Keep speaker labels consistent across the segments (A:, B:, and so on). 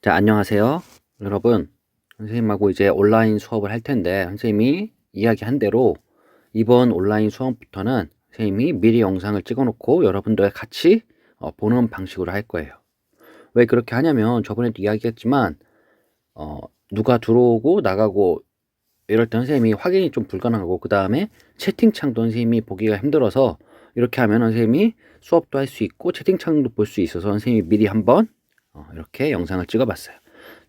A: 자, 안녕하세요. 여러분, 선생님하고 이제 온라인 수업을 할 텐데, 선생님이 이야기한 대로 이번 온라인 수업부터는 선생님이 미리 영상을 찍어 놓고 여러분들 같이 보는 방식으로 할 거예요. 왜 그렇게 하냐면, 저번에도 이야기했지만, 누가 들어오고 나가고 이럴 때 선생님이 확인이 좀 불가능하고, 그 다음에 채팅창도 선생님이 보기가 힘들어서 이렇게 하면 선생님이 수업도 할 수 있고, 채팅창도 볼 수 있어서 선생님이 미리 한번 이렇게 영상을 찍어 봤어요.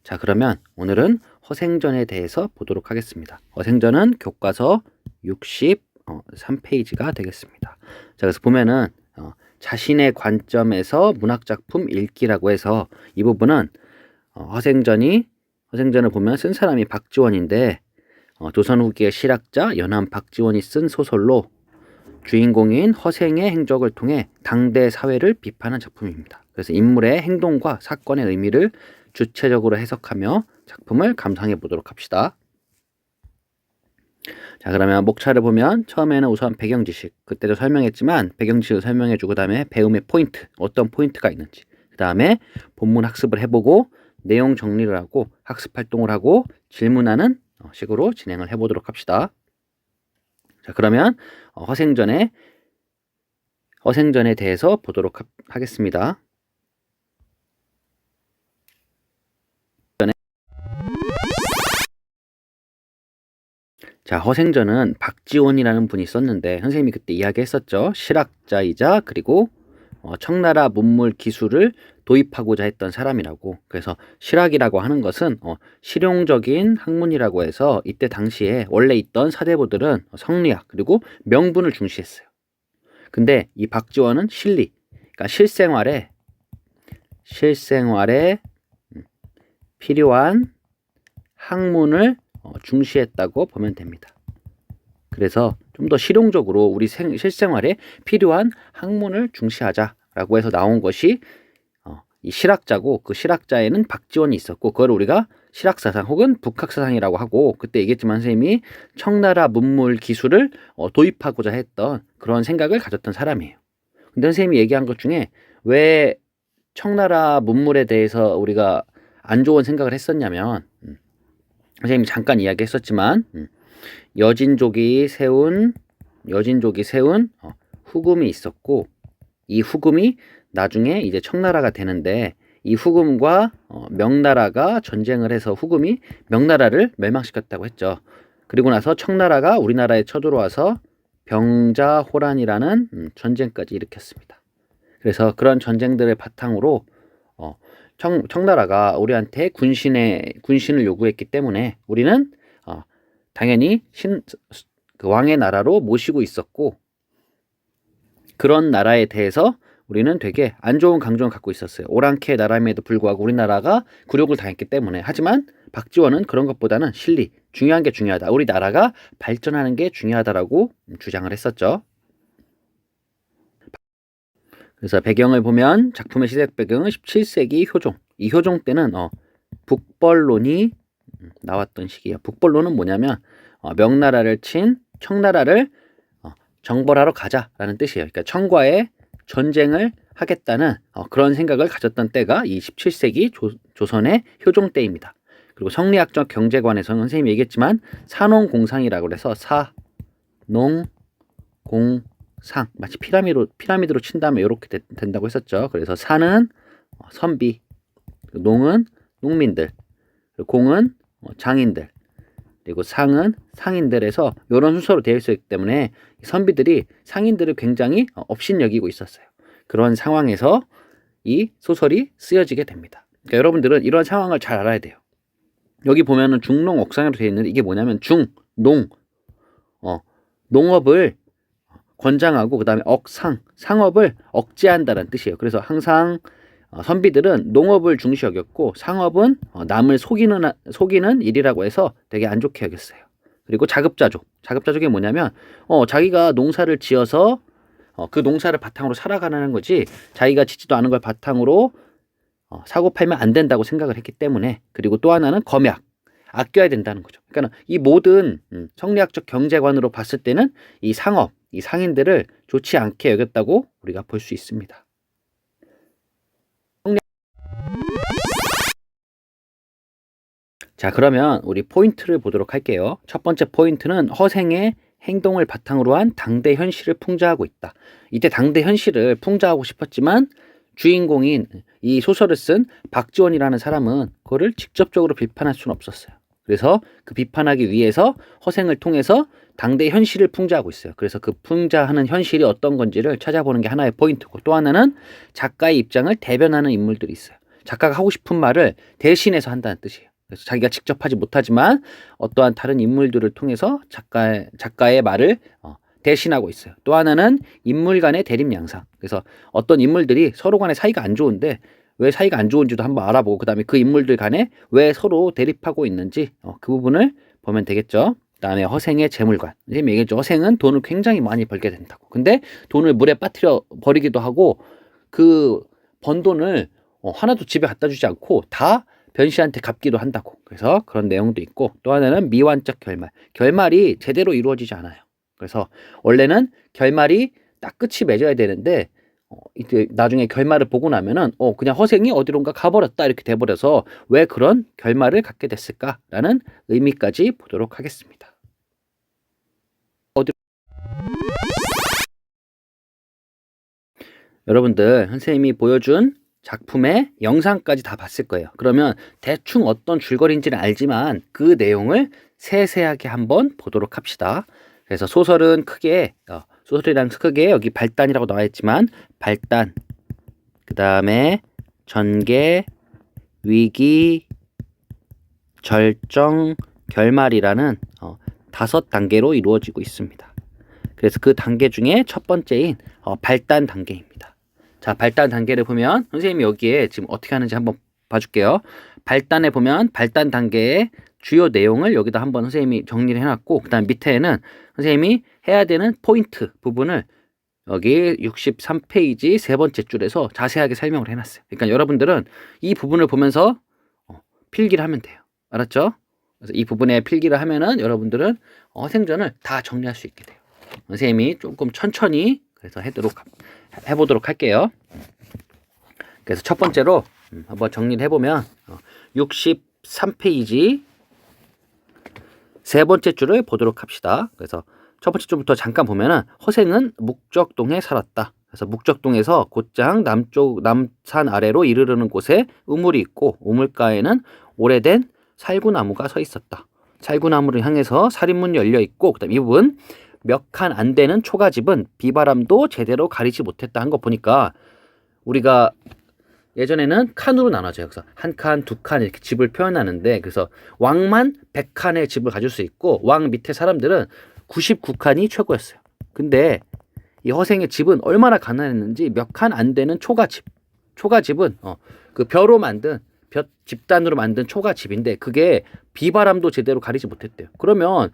A: 자, 그러면 오늘은 허생전에 대해서 보도록 하겠습니다. 허생전은 교과서 63페이지가 되겠습니다. 자, 그래서 보면은 자신의 관점에서 문학작품 읽기라고 해서 이 부분은 허생전을 보면 쓴 사람이 박지원인데 조선 후기의 실학자 연암 박지원이 쓴 소설로 주인공인 허생의 행적을 통해 당대 사회를 비판한 작품입니다. 그래서 인물의 행동과 사건의 의미를 주체적으로 해석하며 작품을 감상해 보도록 합시다. 자, 그러면 목차를 보면 처음에는 우선 배경 지식, 그때도 설명했지만 배경 지식을 설명해 주고, 그다음에 배움의 포인트, 어떤 포인트가 있는지, 그다음에 본문 학습을 해보고 내용 정리를 하고 학습 활동을 하고 질문하는 식으로 진행을 해보도록 합시다. 자, 그러면 허생전에 대해서 보도록 하겠습니다. 자, 허생전은 박지원이라는 분이 썼는데 선생님이 그때 이야기했었죠. 실학자이자 그리고 청나라 문물 기술을 도입하고자 했던 사람이라고. 그래서 실학이라고 하는 것은 실용적인 학문이라고 해서 이때 당시에 원래 있던 사대부들은 성리학 그리고 명분을 중시했어요. 근데 이 박지원은 실리, 그러니까 실생활에 필요한 학문을 중시했다고 보면 됩니다. 그래서 좀 더 실용적으로 우리 실생활에 필요한 학문을 중시하자라고 해서 나온 것이 이 실학자고, 그 실학자에는 박지원이 있었고, 그걸 우리가 실학사상 혹은 북학사상이라고 하고, 그때 얘기했지만 선생님이 청나라 문물 기술을 도입하고자 했던 그런 생각을 가졌던 사람이에요. 근데 선생님이 얘기한 것 중에 왜 청나라 문물에 대해서 우리가 안 좋은 생각을 했었냐면, 선생님이 잠깐 이야기했었지만 여진족이 세운 후금이 있었고, 이 후금이 나중에 이제 청나라가 되는데, 이 후금과 명나라가 전쟁을 해서 후금이 명나라를 멸망시켰다고 했죠. 그리고 나서 청나라가 우리나라에 쳐들어와서 병자호란이라는 전쟁까지 일으켰습니다. 그래서 그런 전쟁들의 바탕으로 청나라가 우리한테 군신을 요구했기 때문에 우리는 당연히 그 왕의 나라로 모시고 있었고, 그런 나라에 대해서 우리는 되게 안 좋은 감정을 갖고 있었어요. 오랑캐 나라임에도 불구하고 우리나라가 굴욕을 당했기 때문에. 하지만 박지원은 그런 것보다는 실리, 중요한 게 중요하다, 우리 나라가 발전하는 게 중요하다라고 주장을 했었죠. 그래서 배경을 보면 작품의 시작 배경은 17세기 효종. 이 효종 때는 북벌론이 나왔던 시기예요. 북벌론은 뭐냐면 명나라를 친 청나라를 정벌하러 가자라는 뜻이에요. 그러니까 청과의 전쟁을 하겠다는 그런 생각을 가졌던 때가 이 17세기 조선의 효종 때입니다. 그리고 성리학적 경제관에서는 선생님이 얘기했지만 산농공상이라고 해서 사농공상, 마치 피라미드로 친다면 이렇게 된다고 했었죠. 그래서 사는 선비, 농은 농민들, 공은 장인들, 그리고 상은 상인들에서 이런 순서로 되어 있었기 때문에 선비들이 상인들을 굉장히 업신여기고 있었어요. 그런 상황에서 이 소설이 쓰여지게 됩니다. 그러니까 여러분들은 이런 상황을 잘 알아야 돼요. 여기 보면은 중농옥상으로 되어 있는데 이게 뭐냐면 농업을 권장하고, 그 다음에 상업을 억제한다는 뜻이에요. 그래서 항상 선비들은 농업을 중시 여겼고, 상업은 남을 속이는 일이라고 해서 되게 안 좋게 여겼어요. 그리고 자급자족이 뭐냐면 자기가 농사를 지어서 그 농사를 바탕으로 살아가는 거지, 자기가 짓지도 않은 걸 바탕으로 사고 팔면 안 된다고 생각을 했기 때문에. 그리고 또 하나는 검약, 아껴야 된다는 거죠. 그러니까 이 모든 성리학적 경제관으로 봤을 때는 이 상인들을 좋지 않게 여겼다고 우리가 볼 수 있습니다. 자, 그러면 우리 포인트를 보도록 할게요. 첫 번째 포인트는 허생의 행동을 바탕으로 한 당대 현실을 풍자하고 있다. 이때 당대 현실을 풍자하고 싶었지만 주인공인 이 소설을 쓴 박지원이라는 사람은 그거를 직접적으로 비판할 수는 없었어요. 그래서 그 비판하기 위해서 허생을 통해서 당대 현실을 풍자하고 있어요. 그래서 그 풍자하는 현실이 어떤 건지를 찾아보는 게 하나의 포인트고, 또 하나는 작가의 입장을 대변하는 인물들이 있어요. 작가가 하고 싶은 말을 대신해서 한다는 뜻이에요. 그래서 자기가 직접 하지 못하지만 어떠한 다른 인물들을 통해서 작가의 말을 대신하고 있어요. 또 하나는 인물 간의 대립 양상. 그래서 어떤 인물들이 서로 간에 사이가 안 좋은데 왜 사이가 안 좋은지도 한번 알아보고, 그 다음에 그 인물들 간에 왜 서로 대립하고 있는지 그 부분을 보면 되겠죠. 그 다음에 허생의 재물관. 선생님이 얘기했죠. 허생은 돈을 굉장히 많이 벌게 된다고. 근데 돈을 물에 빠뜨려 버리기도 하고 그 번 돈을 하나도 집에 갖다 주지 않고 다 변씨한테 갚기도 한다고. 그래서 그런 내용도 있고, 또 하나는 미완적 결말. 결말이 제대로 이루어지지 않아요. 그래서 원래는 결말이 딱 끝이 맺어야 되는데 이제 나중에 결말을 보고 나면은 그냥 허생이 어디론가 가버렸다 이렇게 돼버려서 왜 그런 결말을 갖게 됐을까라는 의미까지 보도록 하겠습니다. 여러분들, 선생님이 보여준 작품의 영상까지 다 봤을 거예요. 그러면 대충 어떤 줄거리인지는 알지만 그 내용을 세세하게 한번 보도록 합시다. 그래서 소설은 크게 소설이랑 크게 여기 발단이라고 나와 있지만 발단, 그 다음에 전개, 위기, 절정, 결말이라는 5단계로 이루어지고 있습니다. 그래서 그 단계 중에 첫 번째인 발단 단계입니다. 자, 발단 단계를 보면 선생님이 여기에 지금 어떻게 하는지 한번 봐줄게요. 발단에 보면 발단 단계의 주요 내용을 여기다 한번 선생님이 정리를 해놨고, 그 다음 밑에는 선생님이 해야 되는 포인트 부분을 여기 63페이지 세 번째 줄에서 자세하게 설명을 해놨어요. 그러니까 여러분들은 이 부분을 보면서 필기를 하면 돼요. 알았죠? 그래서 이 부분에 필기를 하면은 여러분들은 생전을 다 정리할 수 있게 돼요. 선생님이 조금 천천히 그래서 해보도록 할게요. 그래서 첫 번째로 한번 정리를 해보면 63페이지 세 번째 줄을 보도록 합시다. 그래서 첫 번째 줄부터 잠깐 보면은 허생은 묵적동에 살았다. 그래서 묵적동에서 곧장 남산 아래로 이르르는 곳에 우물이 있고 우물가에는 오래된 살구나무가 서 있었다. 살구나무를 향해서 살인문이 열려 있고, 그다음 이 부분 몇 칸 안 되는 초가집은 비바람도 제대로 가리지 못했다 한 거 보니까 우리가 예전에는 칸으로 나눠져요. 그래서 한 칸, 두 칸 이렇게 집을 표현하는데, 그래서 왕만 100칸의 집을 가질 수 있고 왕 밑에 사람들은 99칸이 최고였어요. 근데 이 허생의 집은 얼마나 가난했는지 몇 칸 안 되는 초가집. 초가집은 그 벼로 만든 집단으로 만든 초가집인데 그게 비바람도 제대로 가리지 못했대요. 그러면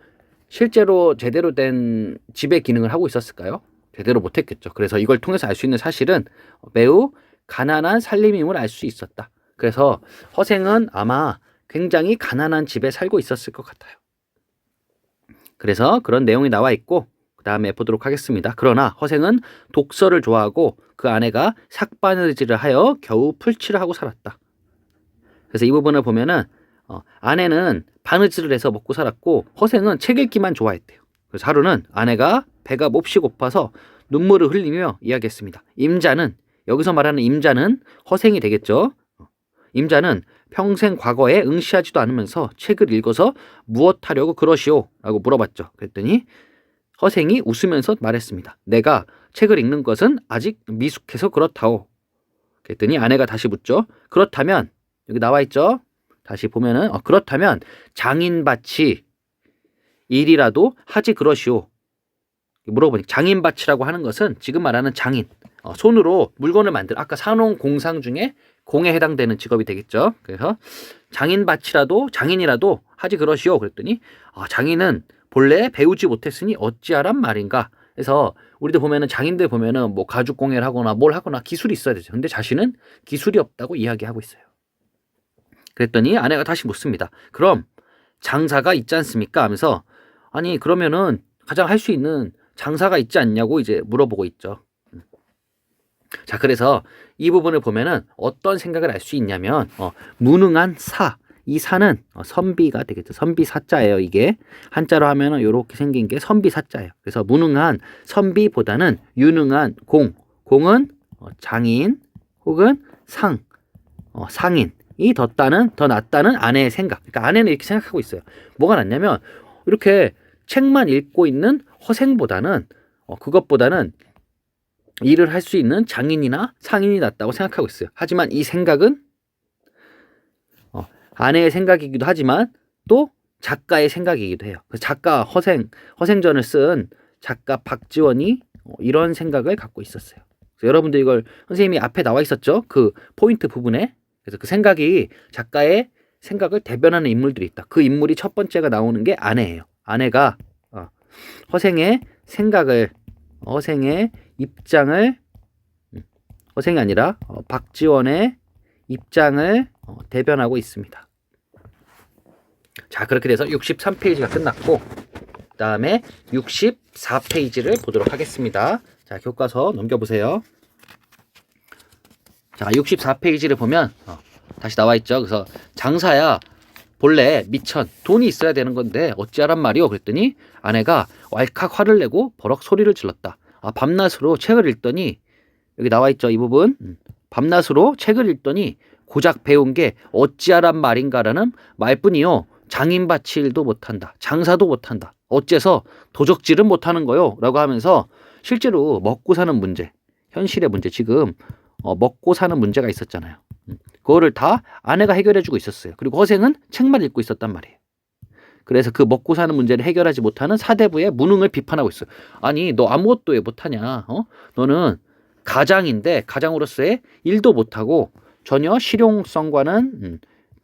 A: 실제로 제대로 된 집의 기능을 하고 있었을까요? 제대로 못했겠죠. 그래서 이걸 통해서 알 수 있는 사실은 매우 가난한 살림임을 알 수 있었다. 그래서 허생은 아마 굉장히 가난한 집에 살고 있었을 것 같아요. 그래서 그런 내용이 나와 있고, 그 다음에 보도록 하겠습니다. 그러나 허생은 독서를 좋아하고 그 아내가 삭바느질을 하여 겨우 풀칠을 하고 살았다. 그래서 이 부분을 보면은 아내는 바느질을 해서 먹고 살았고 허생은 책 읽기만 좋아했대요. 그래서 하루는 아내가 배가 몹시 고파서 눈물을 흘리며 이야기했습니다. 임자는, 여기서 말하는 임자는 허생이 되겠죠. 임자는 평생 과거에 응시하지도 않으면서 책을 읽어서 무엇하려고 그러시오? 라고 물어봤죠. 그랬더니 허생이 웃으면서 말했습니다. 내가 책을 읽는 것은 아직 미숙해서 그렇다오. 그랬더니 아내가 다시 묻죠. 그렇다면, 여기 나와 있죠. 다시 보면은 그렇다면 장인밭이 일이라도 하지 그러시오. 물어보니 장인밭이라고 하는 것은 지금 말하는 장인, 손으로 물건을 만들, 아까 산업 공상 중에 공에 해당되는 직업이 되겠죠. 그래서 장인이라도 하지 그러시오. 그랬더니 장인은 본래 배우지 못했으니 어찌하란 말인가. 그래서 우리도 보면은 장인들 보면은 뭐 가죽 공예를 하거나 뭘 하거나 기술이 있어야 되죠. 근데 자신은 기술이 없다고 이야기하고 있어요. 그랬더니 아내가 다시 묻습니다. 그럼 장사가 있지 않습니까? 하면서 아니 그러면은 가장 할 수 있는 장사가 있지 않냐고 이제 물어보고 있죠. 자, 그래서 이 부분을 보면은 어떤 생각을 알 수 있냐면 무능한 사, 이 사는 선비가 되겠죠. 선비 사자예요. 이게 한자로 하면은 이렇게 생긴 게 선비 사자예요. 그래서 무능한 선비보다는 유능한 공은 장인 혹은 상인이 더 낫다는 아내의 생각. 그러니까 아내는 이렇게 생각하고 있어요. 뭐가 낫냐면 이렇게 책만 읽고 있는 허생보다는 그것보다는 일을 할 수 있는 장인이나 상인이 낫다고 생각하고 있어요. 하지만 이 생각은 아내의 생각이기도 하지만 또 작가의 생각이기도 해요. 작가 허생전을 쓴 작가 박지원이 이런 생각을 갖고 있었어요. 그래서 여러분들 이걸 선생님이 앞에 나와 있었죠. 그 포인트 부분에. 그래서 그 생각이 작가의 생각을 대변하는 인물들이 있다. 그 인물이 첫 번째가 나오는 게 아내예요. 아내가 허생의 생각을 허생의 입장을 허생이 아니라 박지원의 입장을 대변하고 있습니다. 자, 그렇게 돼서 63페이지가 끝났고 그 다음에 64페이지를 보도록 하겠습니다. 자, 교과서 넘겨보세요. 자, 64페이지를 보면 다시 나와 있죠. 그래서 장사야 본래 미천 돈이 있어야 되는 건데 어찌하란 말이오. 그랬더니 아내가 왈칵 화를 내고 버럭 소리를 질렀다. 밤낮으로 책을 읽더니 여기 나와 있죠. 이 부분. 밤낮으로 책을 읽더니 고작 배운 게 어찌하란 말인가라는 말뿐이요. 장인밭이 일도 못한다. 장사도 못한다. 어째서 도적질은 못하는 거요? 라고 하면서 실제로 먹고 사는 문제, 현실의 문제, 지금 먹고 사는 문제가 있었잖아요. 그거를 다 아내가 해결해주고 있었어요. 그리고 허생은 책만 읽고 있었단 말이에요. 그래서 그 먹고 사는 문제를 해결하지 못하는 사대부의 무능을 비판하고 있어요. 아니, 너 아무것도 왜 못하냐? 너는 가장인데 가장으로서의 일도 못하고 전혀 실용성과는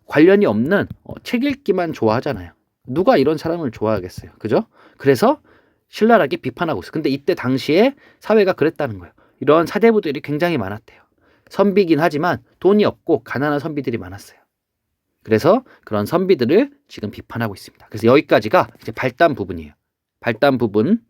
A: 관련이 없는 책 읽기만 좋아하잖아요. 누가 이런 사람을 좋아하겠어요. 그죠? 그래서 신랄하게 비판하고 있어요. 근데 이때 당시에 사회가 그랬다는 거예요. 이런 사대부들이 굉장히 많았대요. 선비긴 하지만 돈이 없고 가난한 선비들이 많았어요. 그래서 그런 선비들을 지금 비판하고 있습니다. 그래서 여기까지가 이제 발단 부분이에요. 발단 부분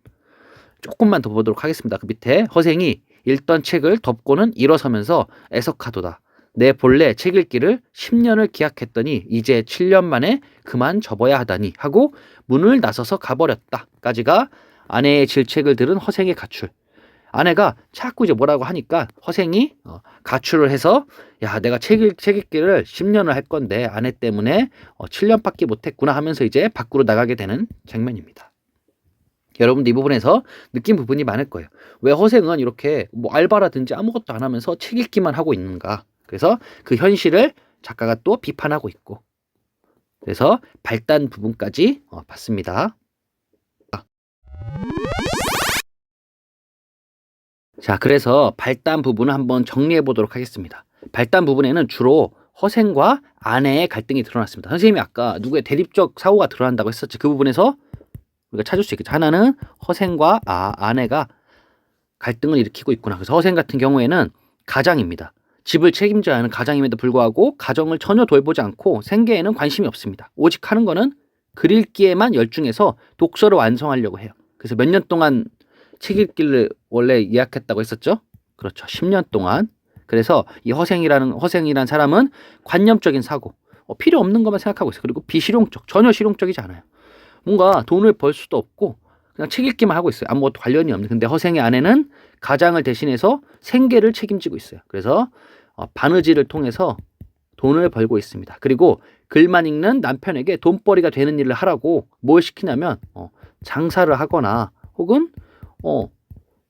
A: 조금만 더 보도록 하겠습니다. 그 밑에 허생이 읽던 책을 덮고는 일어서면서 애석하도다. 내 본래 책 읽기를 10년을 기약했더니 이제 7년 만에 그만 접어야 하다니 하고 문을 나서서 가버렸다. 까지가 아내의 질책을 들은 허생의 가출. 아내가 자꾸 이제 뭐라고 하니까 허생이 가출을 해서 야, 내가 책 읽기를 10년을 할 건데 아내 때문에 7년밖에 못했구나 하면서 이제 밖으로 나가게 되는 장면입니다. 여러분도 이 부분에서 느낀 부분이 많을 거예요. 왜 허생은 이렇게 뭐 알바라든지 아무것도 안 하면서 책 읽기만 하고 있는가? 그래서 그 현실을 작가가 또 비판하고 있고, 그래서 발단 부분까지 봤습니다. 자, 그래서 발단 부분을 한번 정리해 보도록 하겠습니다. 발단 부분에는 주로 허생과 아내의 갈등이 드러났습니다. 선생님이 아까 누구의 대립적 사고가 드러난다고 했었죠. 그 부분에서 우리가 찾을 수 있겠죠. 하나는 허생과 아내가 갈등을 일으키고 있구나. 그래서 허생 같은 경우에는 가장입니다. 집을 책임져야 하는 가장임에도 불구하고 가정을 전혀 돌보지 않고 생계에는 관심이 없습니다. 오직 하는 거는 글 읽기에만 열중해서 독서를 완성하려고 해요. 그래서 몇 년 동안 책 읽기를 원래 예약했다고 했었죠. 그렇죠. 10년 동안. 그래서 이 허생이란 사람은 관념적인 사고, 필요 없는 것만 생각하고 있어요. 그리고 비실용적, 전혀 실용적이지 않아요. 뭔가 돈을 벌 수도 없고 그냥 책 읽기만 하고 있어요. 아무것도 관련이 없는. 근데 허생의 아내는 가장을 대신해서 생계를 책임지고 있어요. 그래서 바느질을 통해서 돈을 벌고 있습니다. 그리고 글만 읽는 남편에게 돈벌이가 되는 일을 하라고 뭘 시키냐면 장사를 하거나 혹은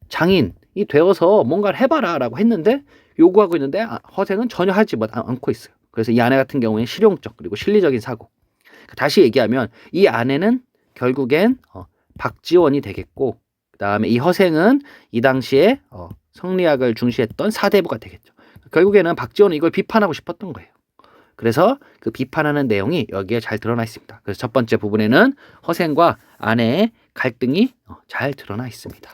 A: 장인이 되어서 뭔가를 해봐라 라고 했는데 요구하고 있는데 허생은 전혀 하지 않고 있어요. 그래서 이 아내 같은 경우에는 실용적 그리고 실리적인 사고. 다시 얘기하면 이 아내는 결국엔 박지원이 되겠고, 그 다음에 이 허생은 이 당시에 성리학을 중시했던 사대부가 되겠죠. 결국에는 박지원은 이걸 비판하고 싶었던 거예요. 그래서 그 비판하는 내용이 여기에 잘 드러나 있습니다. 그래서 첫 번째 부분에는 허생과 아내의 갈등이 잘 드러나 있습니다.